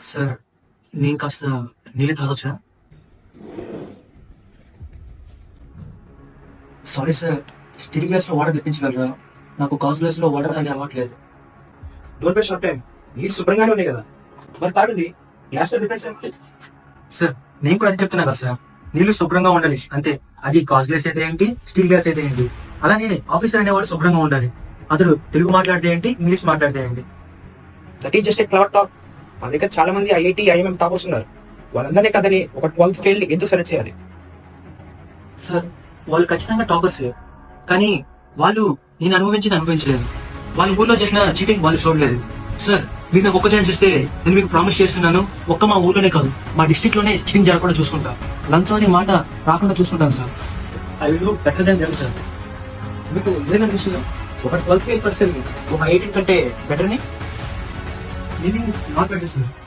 Sir నేను కాస్త నీళ్ళు తాగొచ్చా? సారీ సార్, స్టీల్ గ్లాస్ లో వాటర్ తెప్పించగలరా? నాకు గాజు గ్లాస్ లో వాటర్ తాగే అలవాట్లేదు. Don't waste of time. నీళ్ళు శుభ్రంగానే ఉన్నాయి కదా, మరి తాగండి. గ్లాస్ లో డిఫరెన్స్ ఏంటి? సార్ నేను కూడా అది చెప్తున్నా కదా సార్, నీళ్లు శుభ్రంగా ఉండాలి అంతే. అది గాజు గ్లాస్ అయితే ఏంటి, స్టీల్ గ్లాస్ అయితే ఏంటి. అలానే ఆఫీసర్ అనేవాడు శుభ్రంగా ఉండాలి. అతడు తెలుగు మాట్లాడితే ఏంటి, ఇంగ్లీష్ మాట్లాడితే ఏంటి. That is just a clever talk. మన దగ్గర చాలా మంది ఐఐటి ఐఎంఎం టాపర్స్ ఉన్నారు. వాళ్ళందరినీ కదని ఒక 12th ఫెయిల్ ఎందుకు సెలెక్ట్ చేయాలి? సార్ వాళ్ళు ఖచ్చితంగా టాపర్స్, కానీ వాళ్ళు నేను అనుభవించలేదు. వాళ్ళ ఊర్లో చేసిన చీటింగ్ వాళ్ళు చూడలేదు. సార్ మీరు నాకు ఒక్క ఛాన్స్ ఇస్తే నేను మీకు ప్రామిస్ చేస్తున్నాను, ఒక్క మా ఊర్లోనే కాదు మా డిస్ట్రిక్ట్ లోనే చీటింగ్ జరగకుండా చూసుకుంటా. లంచం అనే మాట రాకుండా చూసుకుంటాను sir. I will do better than them sir. మీకు నిజంగా అనిపిస్తుందా ఒక 12th ఫెయిల్ పర్సన్ ఒక 18 కంటే బెటర్ ని? Meaning not better sir.